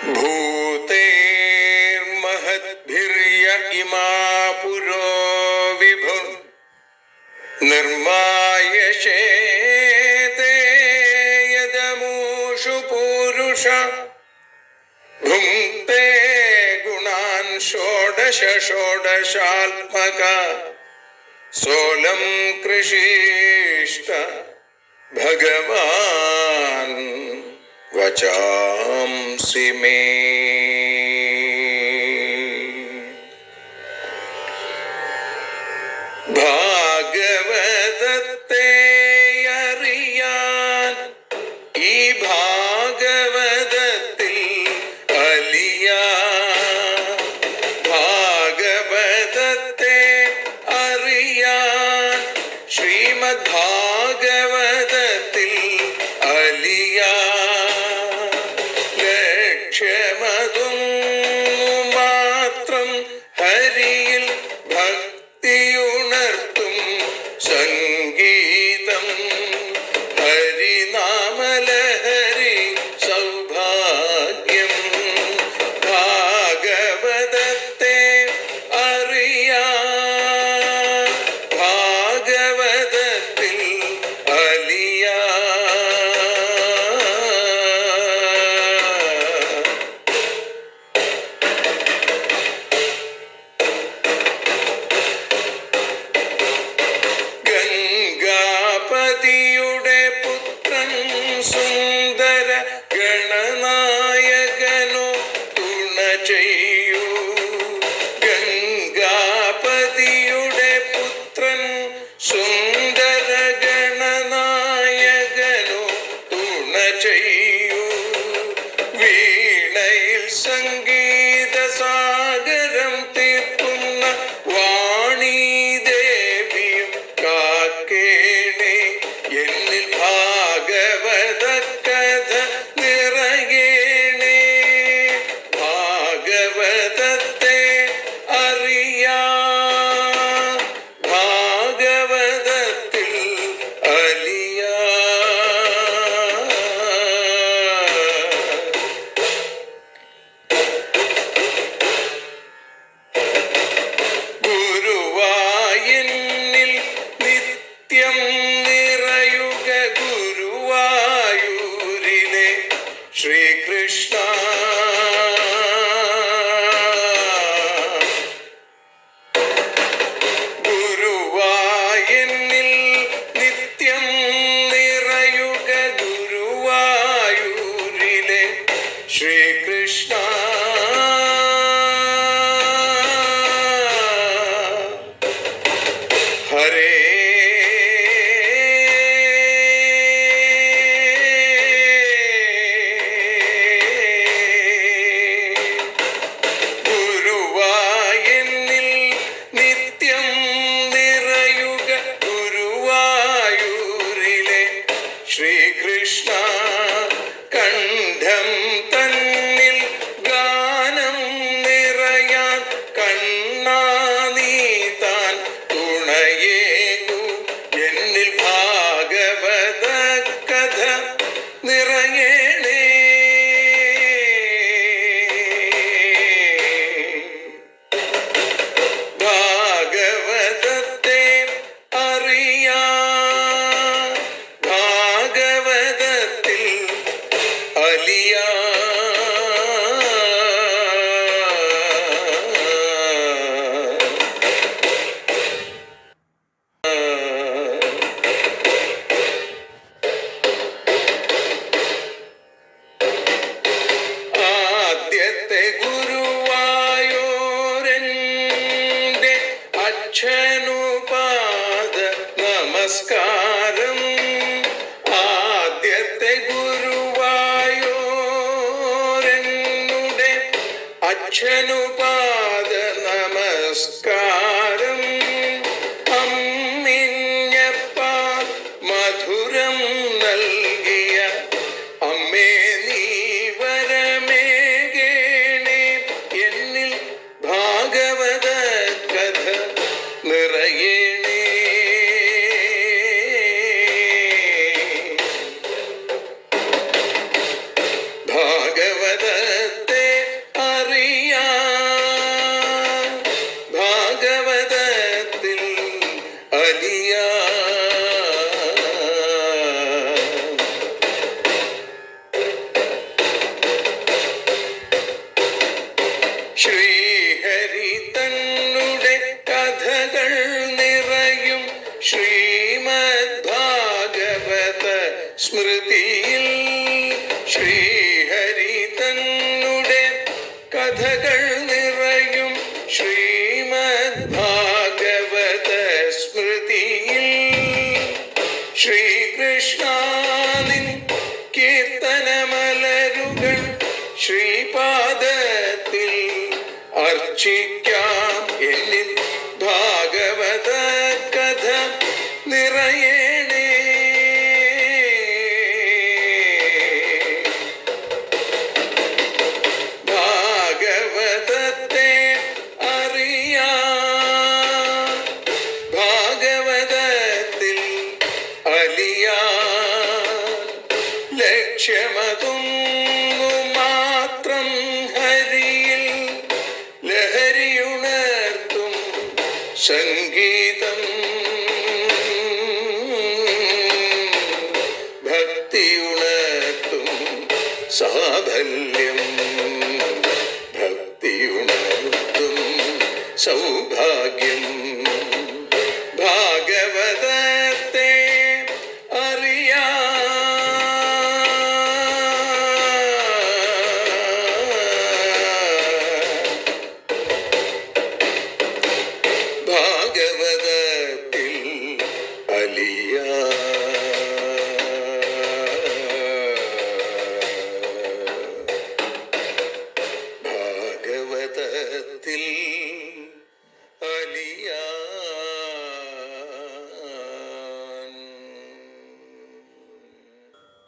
भूतेर्महद्भिर्य इमा पुरो विभुः निर्मायशेते यदमूषु पूरुष भुङ्क्ते गुणान् षोडश षोडशात्मका सोऽलं कृषीष्ट भगवान् वचांसि मे। ഭാഗവതത്തെ അറിയാൻ ഈ ഭാഗവതത്തിൽ അലിയാൻ, ഭാഗവതത്തെ അറിയാൻ ശ്രീമദ് ഭാഗവതത്തിൽ അലിയാൻ, ലക്ഷ്യമതും മാത്രം ഹരിയിൽ ഭക്തിയുണർത്തും സംഗീതം ഹരിനാമലഹരി സൗഭാഗ്യം. ഭാഗവതത്തെ അറിയാൻ ഭാഗവതത്തിൽ അലിയാൻ. ഗംഗാപതിയുടെ പുത്രൻ സുന്ദര ഗണനായകനോ തുണ ചെയ്യൂ. ഗംഗാപതിയുടെ പുത്രൻ സുന്ദര ഗണനായകനോ തുണ ചെയ്യൂ. വീണയിൽ സംഗീത സാഗരം തീർക്കുന്ന വാണീദേവിയും കാക്കേണേ എന്നിൽ ഭാഗവത കഥ നിറയേണേ. ഭാഗവതത്തെ അറിയാൻ ഭാഗവതത്തിൽ അലിയാൻ. ഗുരുവായൂരിൽ നിത്യം നിറയുക ഗുരുവായൂരിലെ ശ്രീകൃഷ്ണ. ഗുരുവായൂരിൽ നിത്യം നിറയുക ഗുരുവായൂരിലെ ശ്രീകൃഷ്ണ. ഹരേ ഗുരുവായൂരിൽ നിത്യം നിറയുക ഗുരുവായൂരിലെ ശ്രീകൃഷ്ണ. കണ്ഠം തന്നിൽ ഗാനം നിറയാൻ കണ്ണാ നീ താൻ തുണയേകു. എന്നിൽ ഭാഗവത കഥ നിറയേണേ. ഭാഗവതത്തെ അറിയാൻ ഭാഗവതത്തിൽ അലിയാൻ. ആദ്യത്തെ ഗുരുവായൂരന്റെ അച്ഛനുപാദ നമസ്കാരം. ആദ്യത്തെ ഗുരുവായൂരനുടെ അച്ഛനുപാദ നമസ്കാരം. അമ്മിഞ്ഞപ്പാൽ മധുരം നൽകിയ അമ്മേ നീ വരമേകേണേ. എന്നിൽ ഭാഗവത കഥ നിറയേണേ. ഭാഗവതത്തെ ശ്രീഹരി തന്നുടെ കഥകൾ നിറയും ശ്രീമദ് ഭാഗവത സ്മൃതിയിൽ. ശ്രീഹരി തന്നുടെ കഥകൾ നിറയും ശ്രീമദ് ഭാഗവത സ്മൃതിയിൽ. ശ്രീകൃഷ്ണാനിൻ കീർത്തനമലരുകൾ ശ്രീപാദത്തിൽ അർച്ചിക്കാം. എന്നിൽ ഭാഗവത കഥ നിറയണേ. ഭാഗവതത്തെ അറിയാൻ, ഭാഗവതത്തിൽ അലിയാൻ, ലക്ഷ്യമതൊന്നു മാത്രം ഹരിയിൽ ലഹരിയുണർത്തും സംഗീതം. ഭക്തിയുണർത്തും സാഫല്യം, ഭക്തിയുണർത്തും സൗഭാഗ്യം. ഭാഗവതത്തെ അറിയാൻ, ഭാഗവതത്തിൽ അലിയാൻ. ഭാഗവതത്തിൽ അലിയാൻ.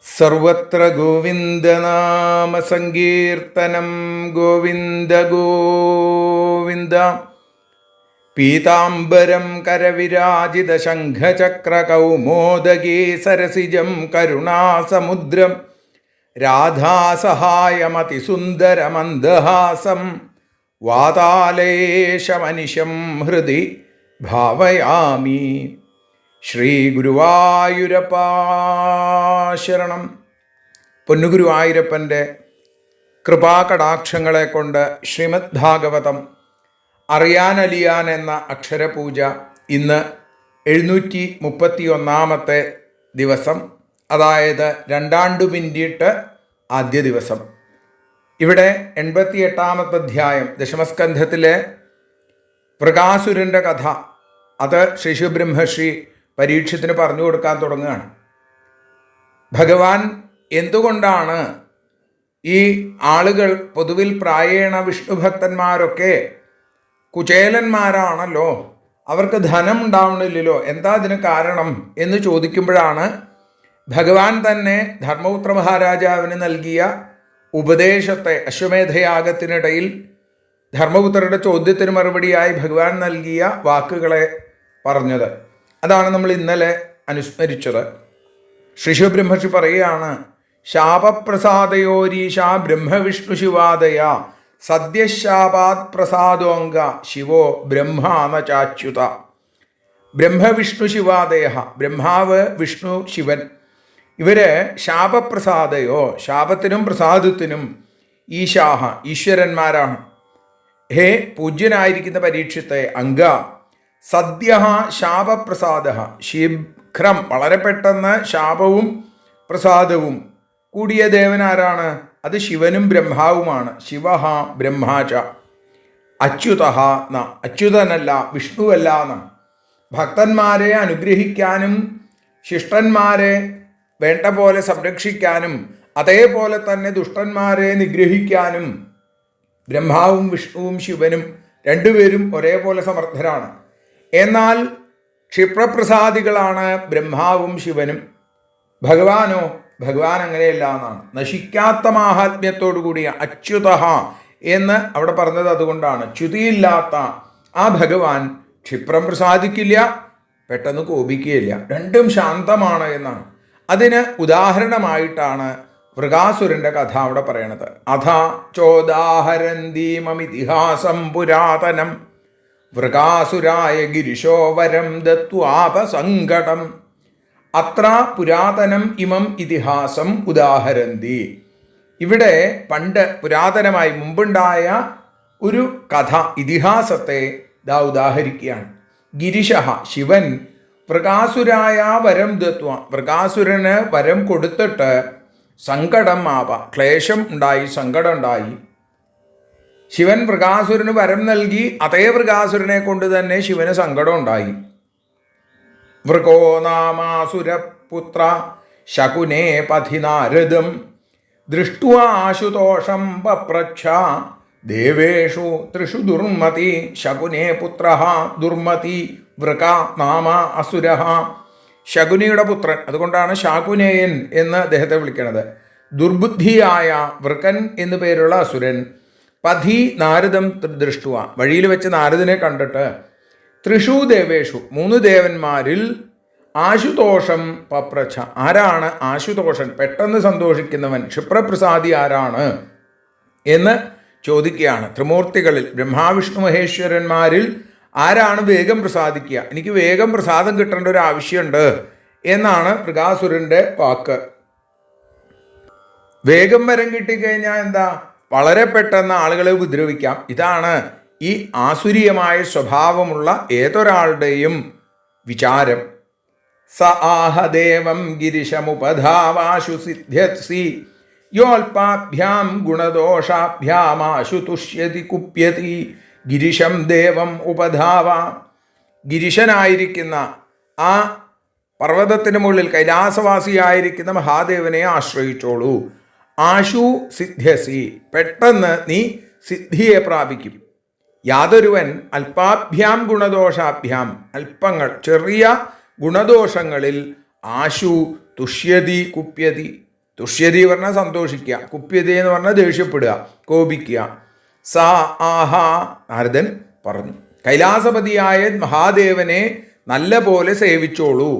സർവത്ര ഗോവിന്ദനാമ സങ്കീർത്തനം. ഗോവിന്ദ ഗോവിന്ദ. പീതാംബരം കരവിരാജിത ശംഖചക്ര കൗമോദഗീ സരസിജം കരുണാസമുദ്രം രാധാസഹായമതിസുന്ദരമന്ദഹാസം വാതാലേശമനിശം ഹൃദി ഭാവയാമി. ശ്രീ ഗുരുവായൂരപ്പാ ശരണം. പൊന്നുഗുരുവായൂരപ്പൻ്റെ കൃപാകടാക്ഷങ്ങളെ കൊണ്ട് ശ്രീമദ് ഭാഗവതം അറിയാനലിയാൻ എന്ന അക്ഷരപൂജ ഇന്ന് 731 ദിവസം, അതായത് രണ്ടാണ്ടു പിന്നിട്ട് ആദ്യ ദിവസം. ഇവിടെ 88 അധ്യായം ദശമസ്കന്ധത്തിലെ വൃകാസുരൻ്റെ കഥ, അത് ശിശുബ്രഹ്മർഷി പരീക്ഷത്തിന് പറഞ്ഞു കൊടുക്കാൻ തുടങ്ങുകയാണ്. ഭഗവാൻ എന്തുകൊണ്ടാണ് ഈ ആളുകൾ, പൊതുവിൽ പ്രായേണ വിഷ്ണുഭക്തന്മാരൊക്കെ കുചേലന്മാരാണല്ലോ, അവർക്ക് ധനം ഉണ്ടാവണില്ലല്ലോ, എന്താ അതിന് കാരണം എന്ന് ചോദിക്കുമ്പോഴാണ് ഭഗവാൻ തന്നെ ധർമ്മപുത്ര മഹാരാജാവിന് നൽകിയ ഉപദേശത്തെ, അശ്വമേധയാഗത്തിനിടയിൽ ധർമ്മപുത്രരുടെ ചോദ്യത്തിന് മറുപടിയായി ഭഗവാൻ നൽകിയ വാക്കുകളെ പറഞ്ഞത്. അതാണ് നമ്മൾ ഇന്നലെ അനുസ്മരിച്ചത്. ശിശുബ്രഹ്മർഷി പറയുകയാണ്, ശാപപ്രസാദയോരീശ ബ്രഹ്മവിഷ്ണു ശിവാദയ സദ്യശാപാത് പ്രസാദോംഗ ശിവോ ബ്രഹ്മാന ചാച്യുത. ബ്രഹ്മവിഷ്ണു ശിവാദയ, ബ്രഹ്മാവ് വിഷ്ണു ശിവൻ, ഇവര് ശാപപ്രസാദയോ, ശാപത്തിനും പ്രസാദത്തിനും ഈശാഹ, ഈശ്വരന്മാരാണ്. ഹേ പൂജ്യനായിരിക്കുന്ന പരീക്ഷത്തെ, അംഗ സദ്യ ശാപപ്രസാദ, ശീഘ്രം വളരെ പെട്ടെന്ന് ശാപവും പ്രസാദവും കൂടിയ ദേവനാരാണ്? അത് ശിവനും ബ്രഹ്മാവുമാണ്. ശിവ ബ്രഹ്മാച അച്യുത ന, അച്യുതനല്ല വിഷ്ണുവല്ല എന്ന. ഭക്തന്മാരെ അനുഗ്രഹിക്കാനും ശിഷ്ടന്മാരെ വേണ്ട പോലെ സംരക്ഷിക്കാനും അതേപോലെ തന്നെ ദുഷ്ടന്മാരെ നിഗ്രഹിക്കാനും ബ്രഹ്മാവും വിഷ്ണുവും ശിവനും രണ്ടുപേരും ഒരേപോലെ സമർത്ഥരാണ്. എന്നാൽ ക്ഷിപ്രപ്രസാദികളാണ് ബ്രഹ്മാവും ശിവനും. ഭഗവാനോ, ഭഗവാൻ അങ്ങനെയല്ല എന്നാണ്. നശിക്കാത്ത മാഹാത്മ്യത്തോടു കൂടിയ അച്യുത എന്ന് അവിടെ പറഞ്ഞത് അതുകൊണ്ടാണ്. ച്യുതിയില്ലാത്ത ആ ഭഗവാൻ ക്ഷിപ്രം പ്രസാദിക്കില്ല, പെട്ടെന്ന് കോപിക്കുകയില്ല, രണ്ടും ശാന്തമാണ് എന്നാണ്. അതിന് ഉദാഹരണമായിട്ടാണ് വൃകാസുരൻ്റെ കഥ അവിടെ പറയണത്. അഥ ചോദാഹരന്തീമമിതിഹാസം പുരാതനം വൃകാസുരായ ഗിരിശോവരം ദത്വാപസങ്കടം. അത്ര പുരാതനം ഇമം ഇതിഹാസം ഉദാഹരന്തി. ഇവിടെ പണ്ട് പുരാതനമായി മുമ്പുണ്ടായ ഒരു കഥ, ഇതിഹാസത്തെ ദാ ഉദാഹരിക്കുകയാണ്. ഗിരിശ, ശിവൻ വൃകാസുരായ വരം ദത്വ, വൃകാസുരന് വരം കൊടുത്തിട്ട് സങ്കടം ആവ, ക്ലേശം ഉണ്ടായി, സങ്കടം ഉണ്ടായി. ശിവൻ വൃകാസുരന് വരം നൽകി, അതേ വൃകാസുരനെ കൊണ്ട് തന്നെ ശിവന് സങ്കടം ഉണ്ടായി. വൃകോ നാമാസുരപുത്ര ശകുനേ പഥി നാരദം ദൃഷ്ട്വാ ആശുതോഷം പപ്രച്ഛ ദേവേഷു ത്രിഷു ദുർമതി ശകുനേ പുത്ര ദുർമതി വൃക നാമ അസുര. ശകുനിയുടെ പുത്രൻ, അതുകൊണ്ടാണ് ശാകുനേയൻ എന്ന് അദ്ദേഹത്തെ വിളിക്കുന്നത്. ദുർബുദ്ധിയായ വൃകൻ എന്നു പേരുള്ള അസുരൻ പഥി നാരദം ദൃഷ്ടുവ, വഴിയിൽ വെച്ച് നാരദനെ കണ്ടിട്ട് ത്രിഷു ദേവേഷു, 3 ദേവന്മാരിൽ ആശുതോഷം പപ്രച്ഛ, ആരാണ് ആശുതോഷൻ, പെട്ടെന്ന് സന്തോഷിക്കുന്നവൻ, ക്ഷിപ്രപ്രസാദി ആരാണ് എന്ന് ചോദിക്കുകയാണ്. ത്രിമൂർത്തികളിൽ ബ്രഹ്മാവിഷ്ണു മഹേശ്വരന്മാരിൽ ആരാണ് വേഗം പ്രസാദിക്കുക, എനിക്ക് വേഗം പ്രസാദം കിട്ടേണ്ട ഒരു ആവശ്യമുണ്ട് എന്നാണ് വൃകാസുരൻ്റെ വാക്ക്. വേഗം വരം കിട്ടിക്കഴിഞ്ഞാൽ എന്താ, വളരെ പെട്ടെന്ന് ആളുകളെ ഉപദ്രവിക്കാം. ഇതാണ് ഈ ആസുരീയമായ സ്വഭാവമുള്ള ഏതൊരാളുടെയും വിചാരം. സ ആഹദേവം ഗിരിശമുപധാവാശു സിദ്ധ്യസി യോൽപാഭ്യാം ഗുണദോഷാഭ്യാമാശു തുഷ്യതി കുപ്യതി ഗിരിശം ദേവം ഉപധാവ. ഗിരിശനായിരിക്കുന്ന ആ പർവ്വതത്തിന് മുകളിൽ കൈലാസവാസിയായിരിക്കുന്ന മഹാദേവനെ ആശ്രയിച്ചോളൂ. ആശു സിദ്ധ്യസി, പെട്ടെന്ന് നീ സിദ്ധിയെ പ്രാപിക്കും. യാതൊരുവൻ അല്പാഭ്യാം ഗുണദോഷാഭ്യാം, അല്പങ്ങൾ ചെറിയ ഗുണദോഷങ്ങളിൽ ആശു തുഷ്യതി കുപ്യതി, തുഷ്യതി പറഞ്ഞാൽ സന്തോഷിക്കുക, കുപ്യതി എന്ന് പറഞ്ഞാൽ ദേഷ്യപ്പെടുക, കോപിക്കുക. സാ ആഹ, നാരദൻ പറഞ്ഞു, കൈലാസപതിയായ മഹാദേവനെ നല്ല പോലെ സേവിച്ചോളൂ.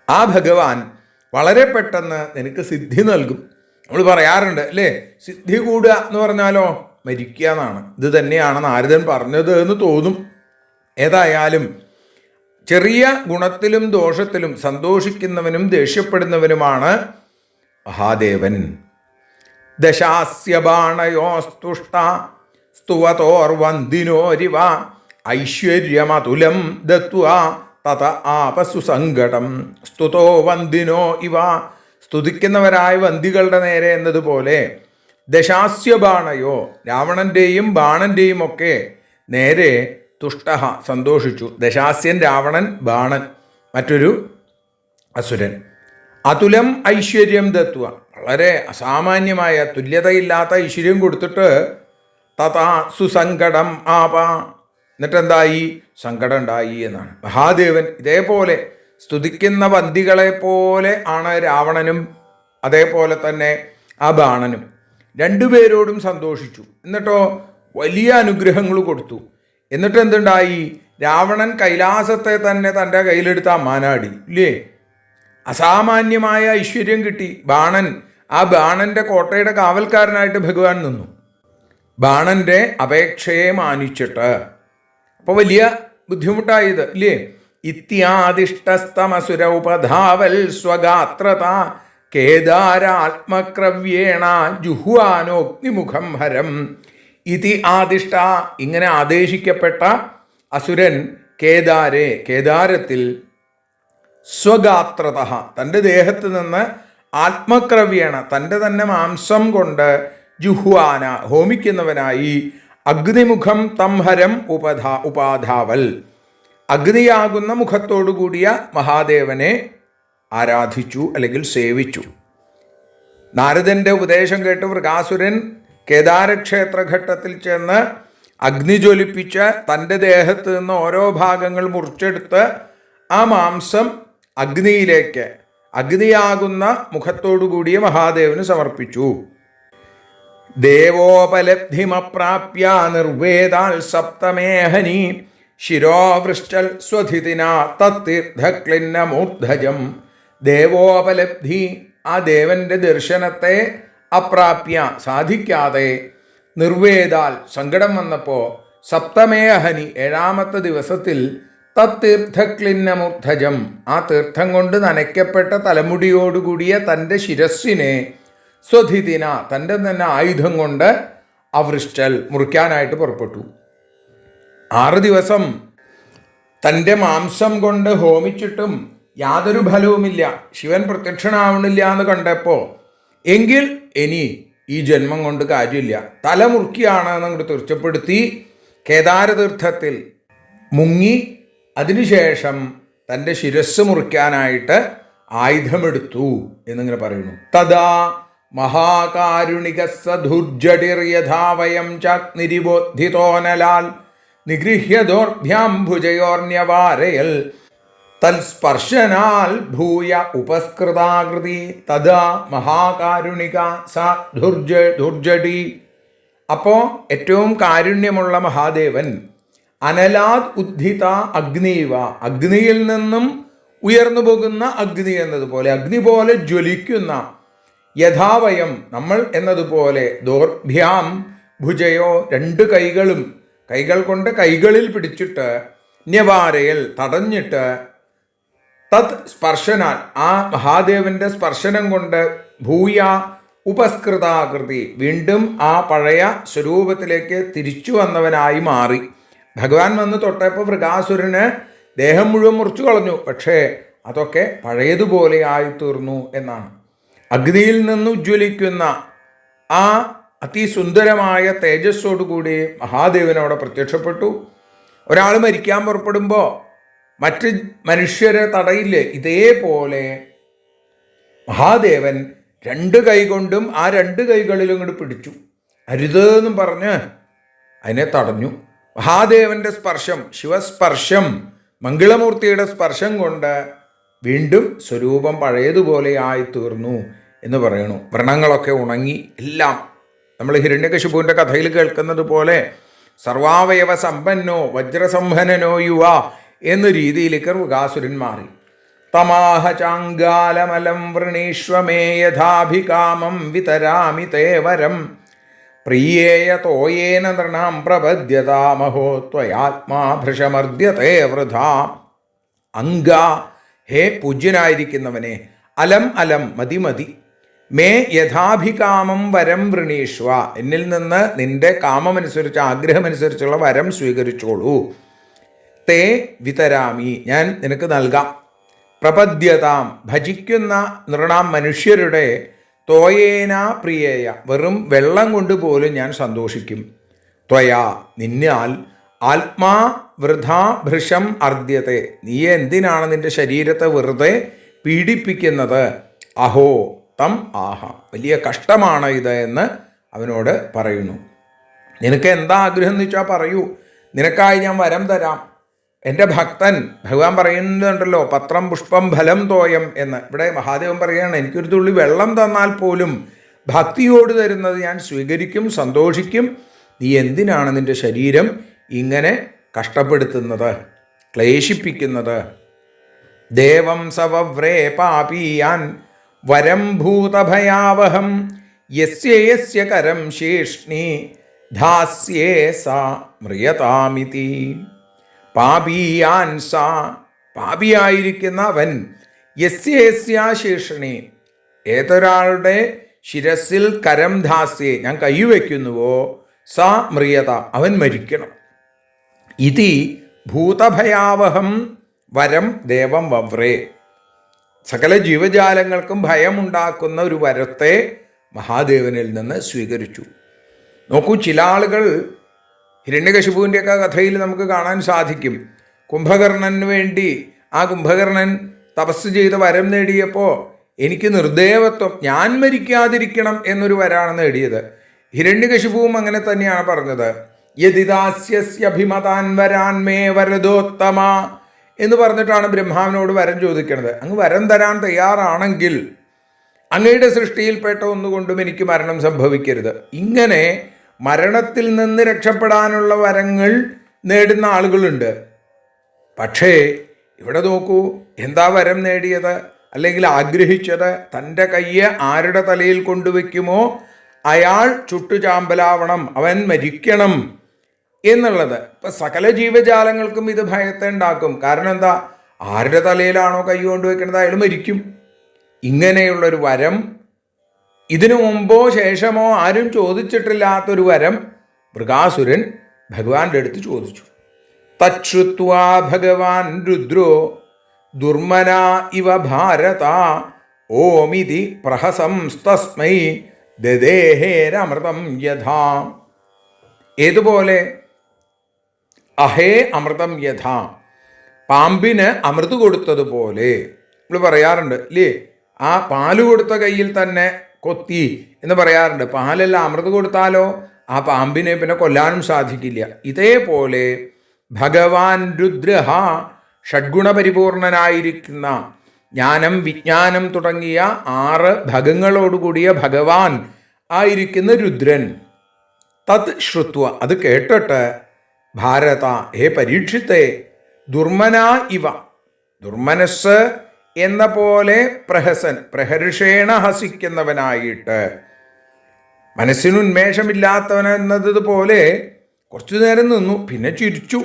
ആ ഭഗവാൻ വളരെ പെട്ടെന്ന് നിനക്ക് സിദ്ധി നൽകും. നമ്മൾ പറയാറുണ്ട് അല്ലേ, സിദ്ധി കൂടുക എന്ന് പറഞ്ഞാലോ മരിക്കുക എന്നാണ്. ഇത് തന്നെയാണ് നാരദൻ പറഞ്ഞത് എന്ന് തോന്നും. ഏതായാലും ചെറിയ ഗുണത്തിലും ദോഷത്തിലും സന്തോഷിക്കുന്നവനും ദേഷ്യപ്പെടുന്നവനുമാണ് മഹാദേവൻ. ദശാസ്യ ബാണയോസ്തുഷ്ട സ്തുവതോർവന്ദിനോരിവ ഐശ്വര്യമതുലം ദത്വാ തത ആപസു സങ്കടം. സ്തുതോ വന്ദിനോ ഇവ, സ്തുതിക്കുന്നവരായ വന്ദികളുടെ നേരെ എന്നതുപോലെ ദശാസ്യ ബാണയോ, രാവണൻ്റെയും ബാണൻ്റെയും ഒക്കെ നേരെ തുഷ്ട സന്തോഷിച്ചു. ദശാസ്യൻ രാവണൻ, ബാണൻ മറ്റൊരു അസുരൻ. അതുലം ഐശ്വര്യം ദത്വ, വളരെ അസാമാന്യമായ തുല്യതയില്ലാത്ത ഐശ്വര്യം കൊടുത്തിട്ട് തഥാ സുസങ്കടം ആപ, എന്നിട്ടെന്തായി, സങ്കടം ഉണ്ടായി എന്നാണ്. മഹാദേവൻ ഇതേപോലെ സ്തുതിക്കുന്ന വന്ദികളെ പോലെ ആണ് രാവണനും അതേപോലെ തന്നെ ആ ബാണനും. രണ്ടുപേരോടും സന്തോഷിച്ചു. എന്നിട്ടോ വലിയ അനുഗ്രഹങ്ങൾ കൊടുത്തു. എന്നിട്ട് എന്തുണ്ടായി, രാവണൻ കൈലാസത്തെ തന്നെ തൻ്റെ കയ്യിലെടുത്ത് അമ്മാനാടി ഇല്ലേ. അസാമാന്യമായ ഐശ്വര്യം കിട്ടി. ബാണൻ, ആ ബാണൻ്റെ കോട്ടയുടെ കാവൽക്കാരനായിട്ട് ഭഗവാൻ നിന്നു, ബാണൻ്റെ അപേക്ഷയെ മാനിച്ചിട്ട്. അപ്പോൾ വലിയ ബുദ്ധിമുട്ടായത് ഇല്ലേ. ഇത്യാദിഷ്ടസ്തമസുര ഉപധാവൽ സ്വഗാത്രത കേദാരാത്മക്രവ്യേണ ജുഹ്വാനോഗ്നിമുഖം ഹരം. ഇതി ആദിഷ്ട, ഇങ്ങനെ ആദേശിക്കപ്പെട്ട അസുരൻ കേദാരെ, കേദാരത്തിൽ സ്വഗാത്രത, തൻ്റെ ദേഹത്ത് നിന്ന് ആത്മക്രവ്യേണ, തൻ്റെ തന്നെ മാംസം കൊണ്ട് ജുഹ്വാന, ഹോമിക്കുന്നവനായി അഗ്നിമുഖം തംഹരം ഉപാധാവൽ, അഗ്നിയാകുന്ന മുഖത്തോടു കൂടിയ മഹാദേവനെ ആരാധിച്ചു അല്ലെങ്കിൽ സേവിച്ചു. നാരദൻ്റെ ഉപദേശം കേട്ട് വൃകാസുരൻ കേദാരക്ഷേത്രഘട്ടത്തിൽ ചെന്ന് അഗ്നി ജ്വലിപ്പിച്ച് തൻ്റെ ദേഹത്ത് നിന്ന് ഓരോ ഭാഗങ്ങൾ മുറിച്ചെടുത്ത് ആ മാംസം അഗ്നിയിലേക്ക്, അഗ്നിയാകുന്ന മുഖത്തോടു കൂടിയ മഹാദേവന് സമർപ്പിച്ചു. ദേവോപലബ്ധിമപ്രാപ്യ നിർവേദാൽ സപ്തമേഹനി ശിരോവൃഷ്ടൽ സ്വധിതിന തത്തീർത്ഥക്ലിന്നമൂർധജം. ദേവോപലബ്ധി, ആ ദേവന്റെ ദർശനത്തെ അപ്രാപ്യ, സാധിക്കാതെ, നിർവേദാൽ, സങ്കടം വന്നപ്പോൾ, സപ്തമേഹനി, 7ാമത്തെ ദിവസത്തിൽ, തത്തീർത്ഥക്ലിന്നമൂർധജം, ആ തീർത്ഥം കൊണ്ട് നനയ്ക്കപ്പെട്ട തലമുടിയോടുകൂടിയ തൻ്റെ ശിരസ്സിനെ സ്വധിതിന, തൻ്റെ തന്നെ ആയുധം കൊണ്ട് അവൃഷ്ടൽ മുറിക്കാനായിട്ട് പുറപ്പെട്ടു. 6 ദിവസം തൻ്റെ മാംസം കൊണ്ട് ഹോമിച്ചിട്ടും യാതൊരു ഫലവുമില്ല, ശിവൻ പ്രത്യക്ഷനാവണില്ല എന്ന് കണ്ടപ്പോൾ എങ്കിൽ ഇനി ഈ ജന്മം കൊണ്ട് കാര്യമില്ല, തല മുറുക്കിയാണ് എന്നങ്ങോട്ട് തീർച്ചപ്പെടുത്തി കേദാരതീർത്ഥത്തിൽ മുങ്ങി അതിനുശേഷം തൻ്റെ ശിരസ് മുറിക്കാനായിട്ട് ആയുധമെടുത്തു എന്നിങ്ങനെ പറയുന്നു. തഥാ മഹാകാരുണിക സധുർജടിർ യഥാവയം ചാഗ്നിരിബോദ്ധിതോനലാൽ നിഗൃഹ്യദോർഭ്യാം ഭുജയോർണ്യവാരയൽ തൽസ്പർശനാൽ ഭൂയ ഉപസ്കൃതാകൃതി തഥാ മഹാകാരുണിക സ ദുർജടി. അപ്പോൾ ഏറ്റവും കാരുണ്യമുള്ള മഹാദേവൻ അനലാത് ഉദ്ധിത അഗ്നിവ, അഗ്നിയിൽ നിന്നും ഉയർന്നു പോകുന്ന അഗ്നി എന്നതുപോലെ, അഗ്നി പോലെ ജ്വലിക്കുന്ന യഥാവയം നമ്മൾ എന്നതുപോലെ, ദോർഭ്യാം ഭുജയോ 2 കൈകളും, കൈകൾ കൊണ്ട് കൈകളിൽ പിടിച്ചിട്ട്, ന്യവാരയിൽ തടഞ്ഞിട്ട്, തത് സ്പർശനാൽ ആ മഹാദേവന്റെ സ്പർശനം കൊണ്ട്, ഭൂയ ഉപസ്കൃതാകൃതി വീണ്ടും ആ പഴയ സ്വരൂപത്തിലേക്ക് തിരിച്ചു വന്നവനായി മാറി. ഭഗവാൻ വന്ന് തൊട്ടപ്പോൾ വൃകാസുരന് ദേഹം മുഴുവൻ മുറിച്ചു കളഞ്ഞു, പക്ഷേ അതൊക്കെ പഴയതുപോലെ ആയിത്തീർന്നു എന്നാണ്. അഗ്നിയിൽ നിന്ന് ഉജ്ജ്വലിക്കുന്ന ആ അതിസുന്ദരമായ തേജസ്സോടുകൂടി മഹാദേവൻ അവിടെ പ്രത്യക്ഷപ്പെട്ടു. ഒരാൾ മരിക്കാൻ പുറപ്പെടുമ്പോൾ മറ്റ് മനുഷ്യരെ തടയില്ലേ, ഇതേപോലെ മഹാദേവൻ 2 കൈ കൊണ്ടും ആ 2 കൈകളിലും ഇങ്ങോട്ട് പിടിച്ചു, അരുതെന്നും പറഞ്ഞ് അതിനെ തടഞ്ഞു. മഹാദേവന്റെ സ്പർശം, ശിവസ്പർശം, മംഗളമൂർത്തിയുടെ സ്പർശം കൊണ്ട് വീണ്ടും സ്വരൂപം പഴയതുപോലെ ആയിത്തീർന്നു എന്ന് പറയണു. വ്രണങ്ങളൊക്കെ ഉണങ്ങി, എല്ലാം നമ്മൾ ഹിരണ്യകശിപുവിൻ്റെ കഥയിൽ കേൾക്കുന്നത് പോലെ സർവാവയവ സമ്പന്നോ വജ്രസംഹനനോ യുവ എന്ന രീതിയിലേക്ക് വൃകാസുരൻ മാറി. തമാഹ ചാങ്കാലമലം വൃണീഷ്വമേ യഥാഭികാമം വിതരാമി തേ വരം പ്രിയേയ തോയേന നൃണാം പ്രപദ്യതാമഹോ ത്വയാത്മാ ഭൃശമർദ്യതേ വൃഥാ. അംഗ, ഹേ പൂജ്യനായിരിക്കുന്നവനെ, അലം അലം, മതി മതി, മേ യഥാഭികാമം വരം വൃണീഷ്വ, എന്നിൽ നിന്ന് നിന്റെ കാമമനുസരിച്ച് ആഗ്രഹമനുസരിച്ചുള്ള വരം സ്വീകരിച്ചോളൂ. തേ വിതരാമി, ഞാൻ നിനക്ക് നൽകാം. പ്രപദ്യതാം, ഭജിക്കുന്ന നൃണാം മനുഷ്യരുടെ, തോയേന പ്രിയേയ, വെറും വെള്ളം കൊണ്ട് പോലും ഞാൻ സന്തോഷിക്കും. ത്വയാ, നിന്നാൽ, ആത്മാ വൃഥാ ഭൃശം അർദ്യത്തെ, നീ എന്തിനാണ് നിന്റെ ശരീരത്തെ വെറുതെ പീഡിപ്പിക്കുന്നത്? അഹോ തം ആഹ, വലിയ കഷ്ടമാണ് ഇത് എന്ന് അവനോട് പറയുന്നു. നിനക്ക് എന്താ ആഗ്രഹം എന്ന് വെച്ചാൽ പറയൂ, നിനക്കായി ഞാൻ വരം തരാം. എൻ്റെ ഭക്തൻ, ഭഗവാൻ പറയുന്നുണ്ടല്ലോ പത്രം പുഷ്പം ഫലം തോയം എന്ന്, ഇവിടെ മഹാദേവൻ പറയുകയാണ്, എനിക്കൊരു തുള്ളി വെള്ളം തന്നാൽ പോലും ഭക്തിയോട് തരുന്നത് ഞാൻ സ്വീകരിക്കും, സന്തോഷിക്കും. നീ എന്തിനാണ് നിന്റെ ശരീരം ഇങ്ങനെ കഷ്ടപ്പെടുത്തുന്നത്, ക്ലേശിപ്പിക്കുന്നത്? ദേവം സവവ്രേ പാപീയാൻ വരം ഭൂതഭയാവഹം യസ്യ യസ്യ കരം ശേഷ്ണി ധാസ്യേ സാ മ്രിയതാമിതി. പാപീയാൻ സാ, പാപിയായിരിക്കുന്ന അവൻ, യസ്യ യസ്യ ശേഷണി, ഏതൊരാളുടെ ശിരസിൽ കരം ധാസ്യേ, ഞാൻ കൈവയ്ക്കുന്നുവോ, സാ മ്രിയത, അവൻ മരിക്കണം. ഇതി ഭൂതഭയാവഹം വരം ദേവം വവ്രേ, സകല ജീവജാലങ്ങൾക്കും ഭയമുണ്ടാക്കുന്ന ഒരു വരത്തെ മഹാദേവനിൽ നിന്ന് സ്വീകരിച്ചു. നോക്കൂ, ചില ആളുകൾ ഹിരണ്യകശിപുവിൻ്റെയൊക്കെ കഥയിൽ നമുക്ക് കാണാൻ സാധിക്കും. കുംഭകർണന് വേണ്ടി ആ കുംഭകർണൻ തപസ് ചെയ്ത് വരം നേടിയപ്പോൾ എനിക്ക് നിർദ്ദേവത്വം, ഞാൻ മരിക്കാതിരിക്കണം എന്നൊരു വരാണ് നേടിയത്. ഹിരണ്യകശിപുവും അങ്ങനെ തന്നെയാണ് പറഞ്ഞത്. യദിദാസ്യഭിമതാൻ വരാൻ മേ വരദോത്തമ എന്ന് പറഞ്ഞിട്ടാണ് ബ്രഹ്മാവിനോട് വരം ചോദിക്കുന്നത്. അങ്ങ് വരം തരാൻ തയ്യാറാണെങ്കിൽ അങ്ങയുടെ സൃഷ്ടിയിൽപ്പെട്ട ഒന്നുകൊണ്ടും എനിക്ക് മരണം സംഭവിക്കരുത്. ഇങ്ങനെ മരണത്തിൽ നിന്ന് രക്ഷപ്പെടാനുള്ള വരങ്ങൾ നേടുന്ന ആളുകളുണ്ട്. പക്ഷേ ഇവിടെ നോക്കൂ, എന്താ വരം നേടിയത് അല്ലെങ്കിൽ ആഗ്രഹിച്ചത്? തൻ്റെ കയ്യെ ആരുടെ തലയിൽ കൊണ്ടുവയ്ക്കുമോ അയാൾ ചുട്ടുചാമ്പലാവണം, അവൻ മരിക്കണം എന്നുള്ളത്. ഇപ്പം സകല ജീവജാലങ്ങൾക്കും ഇത് ഭയത്തെ ഉണ്ടാക്കും. കാരണം എന്താ? ആരുടെ തലയിലാണോ കൈ കൊണ്ടുവയ്ക്കുന്നത് അയാൾ മരിക്കും. ഇങ്ങനെയുള്ളൊരു വരം ഇതിനു മുമ്പോ ശേഷമോ ആരും ചോദിച്ചിട്ടില്ലാത്തൊരു വരം വൃകാസുരൻ ഭഗവാന്റെ അടുത്ത് ചോദിച്ചു. തച്ഛ്രുത്വാ ഭഗവാൻ രുദ്രോ ദുർമന ഇവ ഭാരത ഓമിതി പ്രഹസംസ്തസ്മൈ ദദേഹേരമൃതം യഥാ. ഏതുപോലെ? അഹേ അമൃതം യഥാ, പാമ്പിന് അമൃത് കൊടുത്തതുപോലെ. നമ്മൾ പറയാറുണ്ട് ഇല്ലേ, ആ പാല് കൊടുത്ത കയ്യിൽ തന്നെ കൊത്തി എന്ന് പറയാറുണ്ട്. പാലെല്ലാം അമൃത് കൊടുത്താലോ ആ പാമ്പിനെ പിന്നെ കൊല്ലാനും സാധിക്കില്ല. ഇതേപോലെ ഭഗവാൻ രുദ്രഹ, ഷഡ്ഗുണപരിപൂർണനായിരിക്കുന്ന ജ്ഞാനം വിജ്ഞാനം തുടങ്ങിയ 6 ഭഗങ്ങളോടുകൂടിയ ഭഗവാൻ ആയിരിക്കുന്ന രുദ്രൻ. തത് ശ്രുത്വ, അത് കേട്ടിട്ട് ഭാരത, ഹേ പരീക്ഷിത്തെ, ദുർമന ഇവ, ദുർമനസ് എന്ന പോലെ പ്രഹസൻ, പ്രഹർഷേണ ഹസിക്കുന്നവനായിട്ട്, മനസ്സിന് ഉന്മേഷമില്ലാത്തവൻ എന്നതുപോലെ കുറച്ചു നേരം നിന്നു, പിന്നെ ചിരിച്ചു.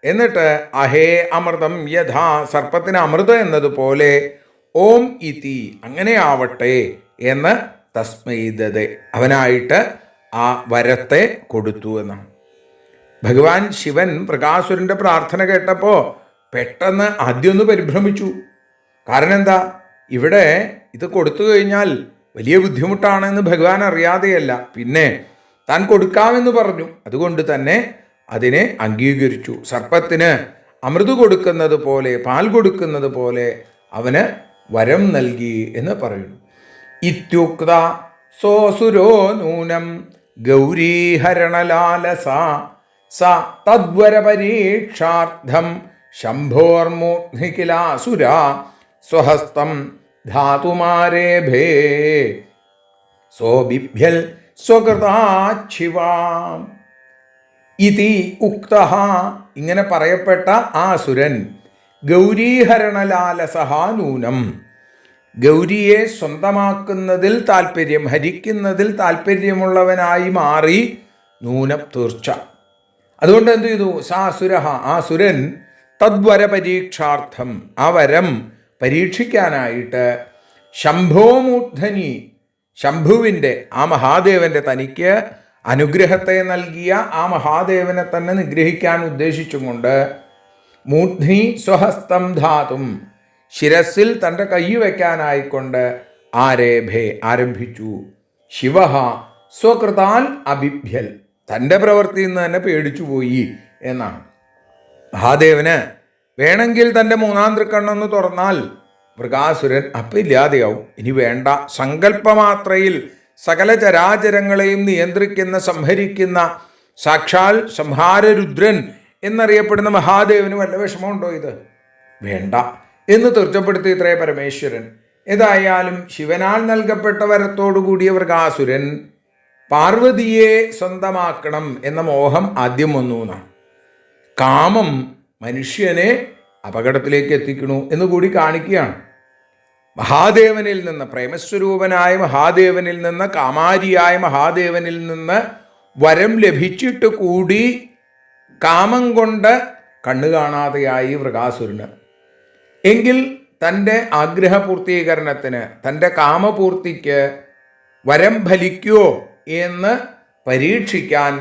എന്നിട്ട് അഹേ അമൃതം യഥാ, സർപ്പത്തിന് അമൃതം എന്നതുപോലെ ഓം ഇതി, അങ്ങനെ ആവട്ടെ എന്ന് തസ്മൈദതെ, അവനായിട്ട് ആ വരത്തെ കൊടുത്തു എന്നാണ്. ഭഗവാൻ ശിവൻ വൃകാസുരൻ്റെ പ്രാർത്ഥന കേട്ടപ്പോൾ പെട്ടെന്ന് ആദ്യം ഒന്ന് പരിഭ്രമിച്ചു. കാരണം എന്താ, ഇവിടെ ഇത് കൊടുത്തു കഴിഞ്ഞാൽ വലിയ ബുദ്ധിമുട്ടാണെന്ന് ഭഗവാൻ അറിയാതെയല്ല, പിന്നെ താൻ കൊടുക്കാമെന്ന് പറഞ്ഞു. അതുകൊണ്ട് തന്നെ അതിനെ അംഗീകരിച്ചു. സർപ്പത്തിന് അമൃത് കൊടുക്കുന്നത് പോലെ, പാൽ കൊടുക്കുന്നത് പോലെ അവന് വരം നൽകി എന്ന് പറയുന്നു. ഇത്യുക്ത സോസുരോ നൂനം ഗൗരീഹരണലാലസ സ തദ്വര പരീക്ഷാർത്ഥം ശംഭോർമൂർധികിലാസുര സ്വഹസ്തം ധാതുമാരേഭേ സോബിഭ്യൽ സ്വകൃതാശിവാം ഇതി ഉക്ത, ഇങ്ങനെ പറയപ്പെട്ട ആ അസുരൻ ഗൗരീഹരണലാലസഹ നൂനം, ഗൗരിയെ സ്വന്തമാക്കുന്നതിൽ താല്പര്യം, ഹരിക്കുന്നതിൽ താല്പര്യമുള്ളവനായി മാറി, നൂനം തീർച്ച. അതുകൊണ്ട് എന്ത് ചെയ്തു? സാസുര, ആ സുരൻ തദ്വര പരീക്ഷാർത്ഥം, ആ വരം പരീക്ഷിക്കാനായിട്ട് ശംഭോമൂർധനി, ശംഭുവിൻ്റെ, ആ മഹാദേവൻ്റെ, തനിക്ക് അനുഗ്രഹത്തെ നൽകിയ ആ മഹാദേവനെ തന്നെ നിഗ്രഹിക്കാൻ ഉദ്ദേശിച്ചും കൊണ്ട് മൂർധ്നി സ്വഹസ്തം ധാതും, ശിരസിൽ തൻ്റെ കൈ വയ്ക്കാനായിക്കൊണ്ട് ആരേഭേ, ആരംഭിച്ചു. ശിവ സ്വകൃതാൽ അഭിഭ്യൽ, തൻ്റെ പ്രവൃത്തിയിൽ നിന്ന് തന്നെ പേടിച്ചുപോയി എന്നാണ്. മഹാദേവന് വേണമെങ്കിൽ തൻ്റെ 3-ാം തൃക്കണ്ണൊന്ന് തുറന്നാൽ വൃകാസുരൻ അപ്പം ഇല്ലാതെയാവും. ഇനി വേണ്ട, സങ്കല്പമാത്രയിൽ സകല ചരാചരങ്ങളെയും നിയന്ത്രിക്കുന്ന, സംഹരിക്കുന്ന സാക്ഷാൽ സംഹാരരുദ്രൻ എന്നറിയപ്പെടുന്ന മഹാദേവന് വല്ല വിഷമമുണ്ടോ? ഇത് വേണ്ട എന്ന് തീർച്ചപ്പെടുത്തി ഇത്രേ പരമേശ്വരൻ. ഏതായാലും ശിവനാൽ നൽകപ്പെട്ട വരത്തോടു കൂടിയ വൃകാസുരൻ പാർവതിയെ സ്വന്തമാക്കണം എന്ന മോഹം ആദ്യം വന്നു എന്നാണ്. കാമം മനുഷ്യനെ അപകടത്തിലേക്ക് എത്തിക്കണു എന്ന് കൂടി കാണിക്കുകയാണ്. മഹാദേവനിൽ നിന്ന്, പ്രേമസ്വരൂപനായ മഹാദേവനിൽ നിന്ന്, കാമാരിയായ മഹാദേവനിൽ നിന്ന് വരം ലഭിച്ചിട്ട് കൂടി കാമം കൊണ്ട് കണ്ണു കാണാതെയായി വൃകാസുരന്. എങ്കിൽ തൻ്റെ ആഗ്രഹപൂർത്തീകരണത്തിന്, തൻ്റെ കാമപൂർത്തിക്ക് വരം ഫലിക്കുമോ എന്ന് പരീക്ഷിക്കാൻ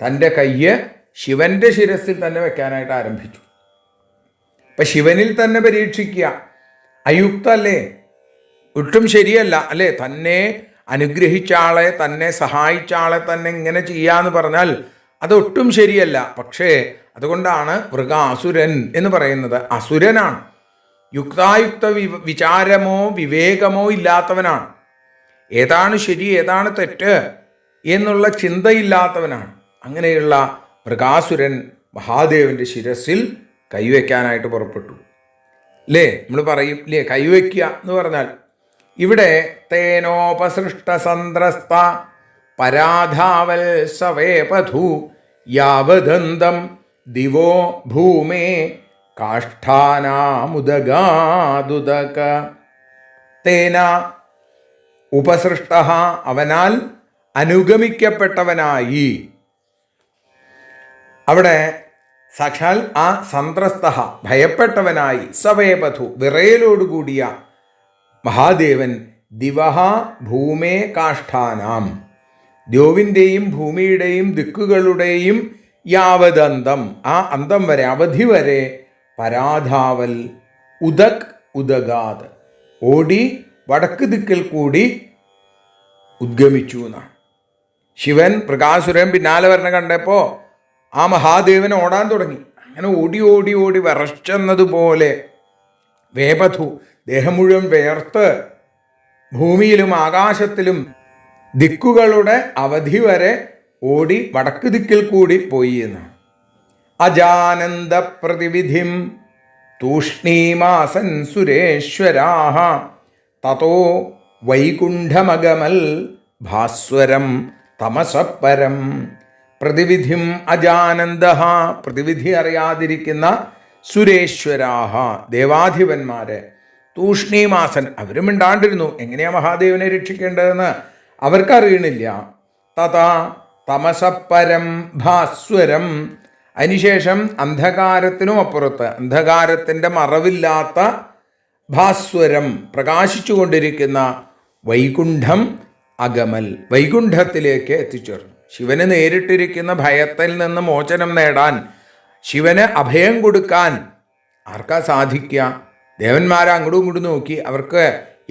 തൻ്റെ കയ്യ് ശിവന്റെ ശിരസിൽ തന്നെ വെക്കാനായിട്ട് ആരംഭിച്ചു. അപ്പം ശിവനിൽ തന്നെ പരീക്ഷിക്കുക അയുക്തല്ലേ, ഒട്ടും ശരിയല്ല അല്ലേ? തന്നെ അനുഗ്രഹിച്ച ആളെ, തന്നെ സഹായിച്ച ആളെ തന്നെ ഇങ്ങനെ ചെയ്യാന്ന് പറഞ്ഞാൽ അതൊട്ടും ശരിയല്ല. പക്ഷേ അതുകൊണ്ടാണ് വൃകാസുരൻ എന്ന് പറയുന്നത്. അസുരനാണ്, യുക്തായുക്ത വിചാരമോ വിവേകമോ ഇല്ലാത്തവനാണ്. ഏതാണ് ശരി ഏതാണ് തെറ്റ് എന്നുള്ള ചിന്തയില്ലാത്തവനാണ്. അങ്ങനെയുള്ള വൃകാസുരൻ മഹാദേവന്റെ ശിരസിൽ കൈവയ്ക്കാനായിട്ട് പുറപ്പെട്ടു. അല്ലേ, നമ്മൾ പറയും ഇല്ലേ, കൈവയ്ക്കുക എന്ന് പറഞ്ഞാൽ ഇവിടെ തേനോപസൃഷ്ട സന്ത്രസ്ത പരാധാവൽ സവേപധു യാവദന്തം ദിവോ ഭൂമേ കാഷ്ഠാനാമുദഗാദുദക. തേന ഉപസൃഷ്ട, അവനാൽ അനുഗമിക്കപ്പെട്ടവനായി. അവിടെ സാക്ഷാൽ ആ സന്ത്രസ്ത, ഭയപ്പെട്ടവനായി, സവേപഥു, വിറയലോടുകൂടിയ മഹാദേവൻ ദിവഹ ഭൂമേ കാഷ്ഠാനാം, ദ്യോവിൻ്റെയും ഭൂമിയുടെയും ദിക്കുകളുടെയും യാവദന്തം, ആ അന്തം വരെ, അവധി വരെ, പരാധാവൽ ഉദക് ഉദഗാത്, ഓടി വടക്ക് ദിക്കിൽ കൂടി ഉദ്ഗമിച്ചു എന്നാണ്. ശിവൻ പ്രകാസുരൻ പിന്നാലെ വരണ കണ്ടപ്പോൾ ആ മഹാദേവൻ ഓടാൻ തുടങ്ങി. അങ്ങനെ ഓടി ഓടി ഓടി വിറച്ചെന്നതുപോലെ വേപഥു, ദേഹം മുഴുവൻ വേർത്ത് ഭൂമിയിലും ആകാശത്തിലും ദിക്കുകളുടെ അവധി വരെ ഓടി വടക്ക് ദിക്കിൽ കൂടി പോയി എന്നാണ്. അജാനന്ദ പ്രതിവിധിം തൂഷ്ണീമാസൻ സുരേശ്വരാഹ തതോ വൈകുണ്ഠമഗമൽ ഭാസ്വരം തമസപരം. പ്രതിവിധിം അജാനന്ദ, പ്രതിവിധി അറിയാതിരിക്കുന്ന സുരേശ്വരാഹ, ദേവാധിപന്മാര്, തൂഷ്ണീമാസൻ, അവരും മിണ്ടാണ്ടിരുന്നു. എങ്ങനെയാ മഹാദേവനെ രക്ഷിക്കേണ്ടതെന്ന് അവർക്കറിയണില്ല. തഥാ തമസപരം ഭാസ്വരം, അതിനുശേഷം അന്ധകാരത്തിനും അപ്പുറത്ത്, അന്ധകാരത്തിൻ്റെ മറവില്ലാത്ത ഭാസ്വരം, പ്രകാശിച്ചു കൊണ്ടിരിക്കുന്ന വൈകുണ്ഠം അഗമൽ, വൈകുണ്ഠത്തിലേക്ക് എത്തിച്ചേർന്നു. ശിവന് നേരിട്ടിരിക്കുന്ന ഭയത്തിൽ നിന്ന് മോചനം നേടാൻ, ശിവന് അഭയം കൊടുക്കാൻ ആർക്കാ സാധിക്കുക? ദേവന്മാരെ അങ്ങോട്ടും ഇങ്ങോട്ടും നോക്കി അവർക്ക്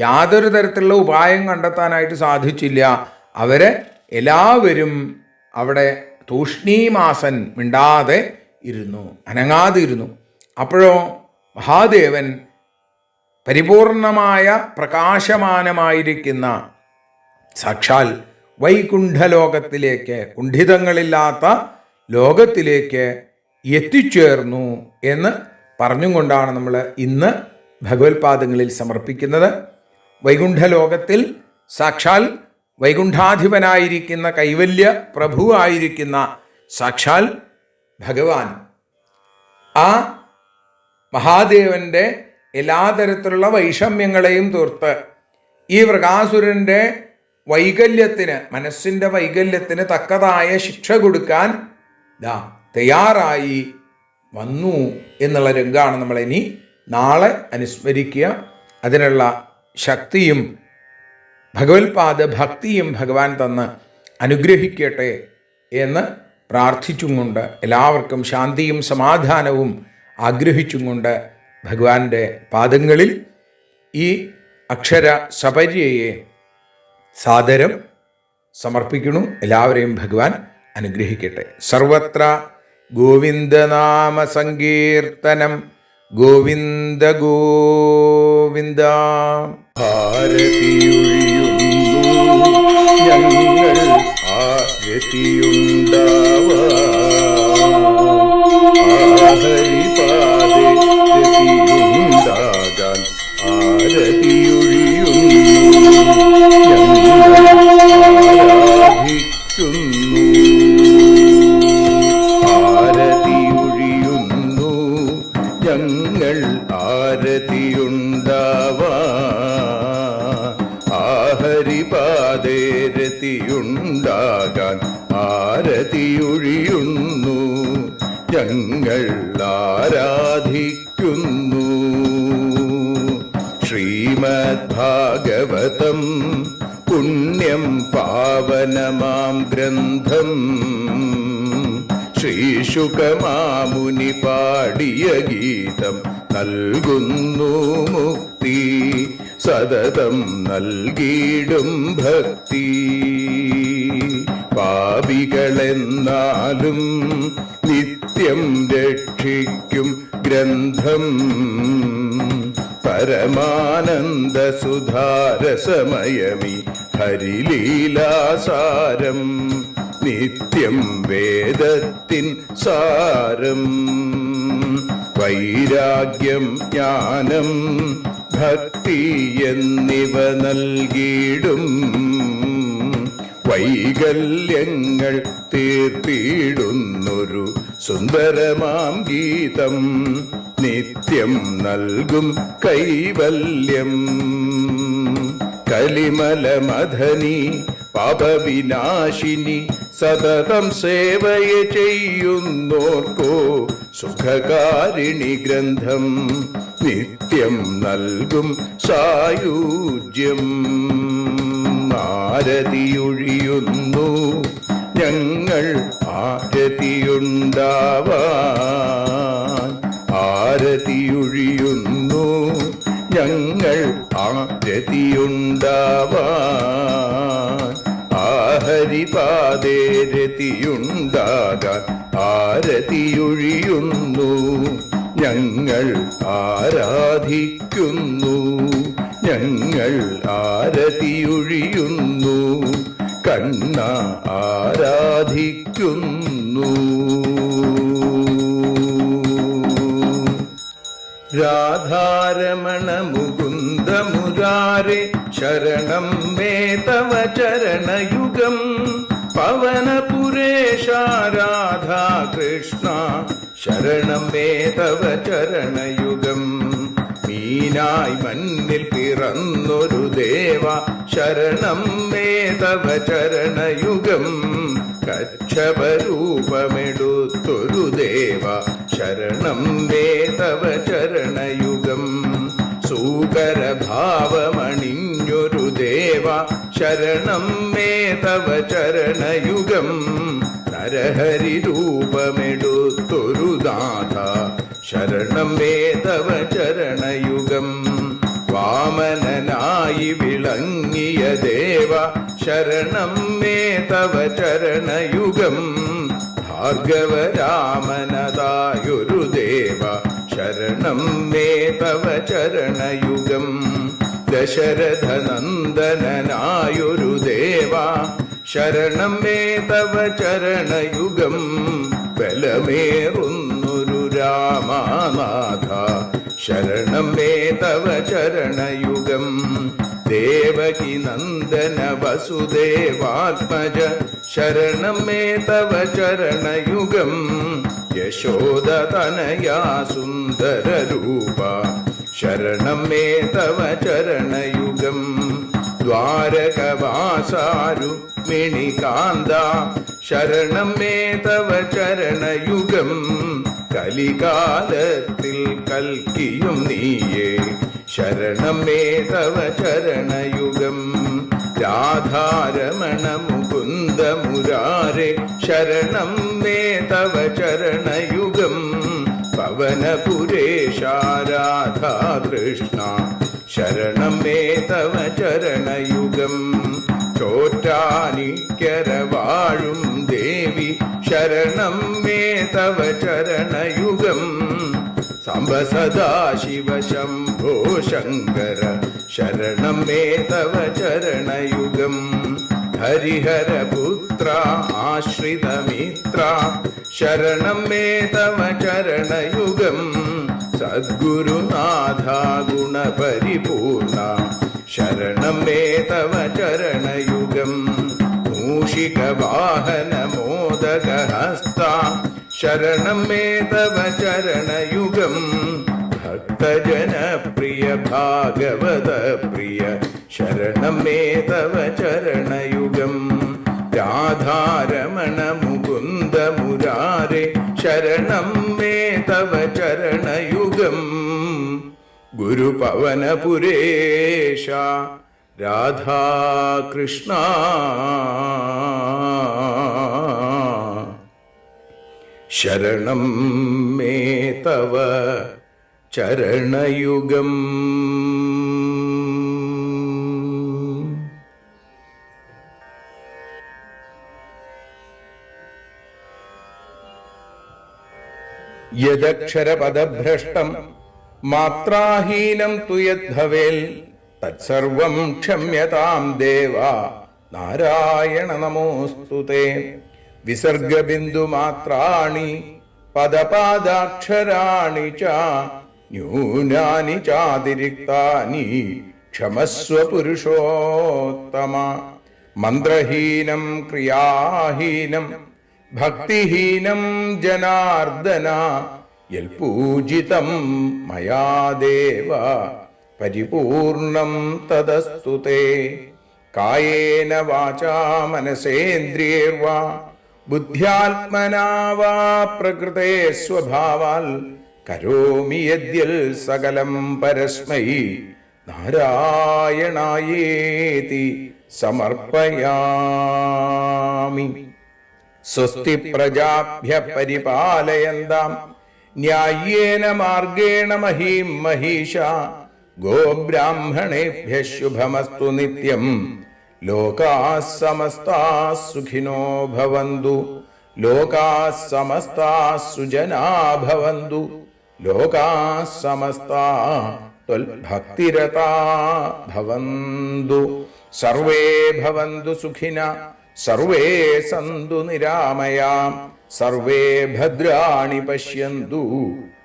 യാതൊരു തരത്തിലുള്ള ഉപായം കണ്ടെത്താനായിട്ട് സാധിച്ചില്ല. അവരെ എല്ലാവരും അവിടെ തൂഷ്ണീമാസൻ, മിണ്ടാതെ ഇരുന്നു, അനങ്ങാതെ ഇരുന്നു. അപ്പോഴോ മഹാദേവൻ പരിപൂർണമായ പ്രകാശമാനമായിരിക്കുന്ന സാക്ഷാൽ വൈകുണ്ഠലോകത്തിലേക്ക്, കുണ്ഠിതങ്ങളില്ലാത്ത ലോകത്തിലേക്ക് എത്തിച്ചേർന്നു എന്ന് പറഞ്ഞും കൊണ്ടാണ് നമ്മൾ ഇന്ന് ഭഗവത്പാദങ്ങളിൽ സമർപ്പിക്കുന്നത്. വൈകുണ്ഠലോകത്തിൽ സാക്ഷാൽ വൈകുണ്ഠാധിപനായിരിക്കുന്ന, കൈവല്യ പ്രഭുവായിരിക്കുന്ന സാക്ഷാൽ ഭഗവാൻ, ആ മഹാദേവൻ്റെ എല്ലാ തരത്തിലുള്ള വൈഷമ്യങ്ങളെയും തീർത്ത് ഈ വൃകാസുരൻ്റെ വൈകല്യത്തിന്, മനസ്സിൻ്റെ വൈകല്യത്തിന് തക്കതായ ശിക്ഷ കൊടുക്കാൻ തയ്യാറായി വന്നു എന്നുള്ള രംഗമാണ് നമ്മളിനി നാളെ അനുസ്മരിക്കുക. അതിനുള്ള ശക്തിയും ഭഗവത്പാദ ഭക്തിയും ഭഗവാൻ തന്ന് അനുഗ്രഹിക്കട്ടെ എന്ന് പ്രാർത്ഥിച്ചും കൊണ്ട്, എല്ലാവർക്കും ശാന്തിയും സമാധാനവും ആഗ്രഹിച്ചും കൊണ്ട് ഭഗവാന്റെ പാദങ്ങളിൽ ഈ അക്ഷര സപര്യയെ സാദരം സമർപ്പിക്കുന്നു. എല്ലാവരെയും ഭഗവാൻ അനുഗ്രഹിക്കട്ടെ. സർവത്ര ഗോവിന്ദനാമ സങ്കീർത്തനം. ഗോവിന്ദ ഗോവിന്ദ. ഭാരതിയൊഴിയുന്നു ഞങ്ങൾ ആരതിയുണ്ടാവാ, രതിയുണ്ടാകാൻ ആരതിയൊഴിയുന്നു ഞങ്ങൾ ആരതിയുണ്ടാവാ, ആഹരിപാദേ രതിയുണ്ടാകാൻ ആരതിയൊഴിയുന്നു ഞങ്ങൾ ആരാധിക്കുന്നു. ശ്രീമദ് ഭാഗവതം പുണ്യം പാവനമാം ഗ്രന്ഥം, ശ്രീശുകമാമുനി പാടിയ ഗീതം നൽകുന്നു മുക്തി, സതതം നൽകിയിടും ഭക്തി. പാപികളെന്നാലും നിത്യം രക്ഷിക്കും ഗ്രന്ഥം, പരമാനന്ദ സുധാരസമയമി ഹരിലീലാസാരം, നിത്യം വേദത്തിൻ സാരം. വൈരാഗ്യം ജ്ഞാനം ഭക്തി എന്നിവ നൽകിയിടും, വൈകല്യങ്ങൾ തീർത്തിടുന്നൊരു സുന്ദരമാം ഗീതം, നിത്യം നൽകും കൈവല്യം. കലിമലമഥനി പാപവിനാശിനി സതതം സേവയെ ചെയ്യുന്നോർക്കോ സുഖകാരിണി ഗ്രന്ഥം, നിത്യം നൽകും സായുജ്യം. ആരതിയൊഴിയുന്നു ഞങ്ങൾ ആരതിയുണ്ടാവാൻ, ആരതിയൊഴിയുന്നു ഞങ്ങൾ ആരതിയുണ്ടാവാൻ. ആഹരിപാദേ രതിയുണ്ടാകാൻ ആരതിയൊഴിയുന്നു ഞങ്ങൾ ആരാധിക്കുന്നു, ഞങ്ങൾ ആരതിയൊഴിയുന്നു കണ്ണ ആരാധിക്കുന്നു. രാധാരമണ മുകുന്ദ മുരാരെ ശരണം മേ തവ ചരണയുഗം. പവനപുരേശ രാധാ കൃഷ്ണ ശരണം മേ തവ ചരണയുഗം. മീനായി മണ്ണിൽ പിറന്നൊരു ദേവ ശരണം മേ തവ ചരണയുഗം. കച്ഛപരൂപമെടുത്തൊരു ദേവ ശരണം മേ തവ ചരണയുഗം. സൂകരഭാവമണിഞ്ഞൊരു ദേവ ശരണം മേ തവ ചരണയുഗം. നരഹരി രൂപമെടുത്തൊരു നാഥ ശരണം മേ തവ ചരണയുഗം. വാമനനായി വിളങ്ങിയ ദേവ ശരണം മേ തവ ചരണയുഗം. ഭാർഗവരാമനതായൊരു ദേവ ശരണം മേ തവ ചരണയുഗം. ദശരഥനന്ദനായൊരു ദേവ ശരണം മേ തവ ചരണയുഗം. ബലമേറുന്നൊരു രാമനാഥ ശരണം മേ തവ ചരണയുഗം. ദേവകി നന്ദന വസുദേവാത്മജ ശരണം മേ തവ ചരണയുഗം. യശോദതനയാ സുന്ദര രൂപ ശരണം മേ തവ ചരണയുഗം. ദ്വാരകവാസാരുക്മിണികാന്ത ശരണം മേ തവ ചരണയുഗം. കലികാലത്തിൽ കൽക്കിയും നീയേ ശരണം മേ തവ ചരണയുഗം. രാധാരമണ മുകുന്ദ മുരാരെ ശരണം മേ തവ ചരണയുഗം. പവനപുരേശ രാധാ കൃഷ്ണ ശരണം മേ തവ ചരണയുഗം. ചോറ്റാനിക്കര വാഴും ദേവി ശരണം മേ തവ ചരണയുഗം. സാംബ സദാശിവ ശംഭോ ശങ്കര ശരണം മേ തവ ചരണയുഗം. ഹരിഹരപുത്ര ആശ്രിതമിത്ര ശരണം മേ തവ ചരണയുഗം. സദ്ഗുരുനാഥ ഗുണപരിപൂർണ ശരണം മേ തവ ചരണയുഗം. മൂഷിക വാഹന മോദകഹസ്ത ശരണം മേ തവ ചരണയുഗം. ഭക്തജനപ്രിയ ഭാഗവത പ്രിയ ശരണം മേ തവ ചരണയുഗം. രാധാരമണ മുകുന്ദ മുരാരെ ശരണം മേ തവ ചരണയുഗം. ഗുരുപവനപുരേശ രാധാകൃഷ്ണ ശരണം മേ തവ ചരണയുഗം. യദക്ഷരപദഭ്രഷ്ടം മാത്രാഹീനം തു യദ്ഭവേൽ തത്സർവം ക്ഷമ്യതാം ദേവ നാരായണ നമോസ്തുതേ. വിസർഗബിന്ദുമാത്രാണി പദപാദാക്ഷരാണി ച ന്യൂനാനി ചാതിരിക്താനി ക്ഷമസ്വ പുരുഷോത്തമ. മന്ത്രഹീനം ക്രിയാഹീനം ഭക്തിഹീനം ജനാർദ്ദന യൽപൂജിതം മയാ ദേവ പരിപൂർണം തദസ്തു തേ. കായേന വാചാ മനസേന്ദ്രിയൈർവാ ബുദ്ധ്യാത്മനാ വാ പ്രകൃതേ സ്വഭാവാൽ കരോമി യദ്യൽ സകലം പരസ്മൈ നാരായണായേതി സമർപ്പയാമി. സ്വസ്തി പ്രജാഭ്യ പരിപാലയന്താം ന്യായേന മാർഗേണ മഹീം മഹീഷ. ഗോബ്രാഹ്മണേഭ്യഃ ശുഭമസ്തു നിത്യം. ലോകാഃ സമസ്താഃ സുഖിനോ ഭവന്തു. ലോകാഃ സമസ്താഃ സുജനാ ഭവന്തു. ലോകാഃ സമസ്താഃ ത്വൽഭക്തിരതാ ഭവന്തു. സർവേ ഭവന്തു സുഖിനഃ സർവേ സന്തു നിരാമയാം. സർവേ ഭദ്രാണി പശ്യന്തു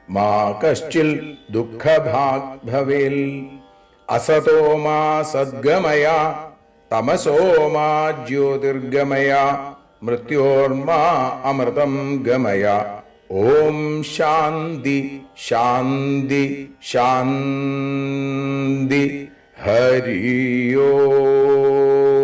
മാ കശ്ചിൽ ദുഃഖഭാഗ് ഭവേൽ. അസതോ മാ സദ്ഗമയ തമസോ മാ ജ്യോതിർഗമയ മൃത്യോർമാ അമൃതം ഗമയ. ഓം ശാന്തി ശാന്തി ശാന്തി. ഹരി ഓം.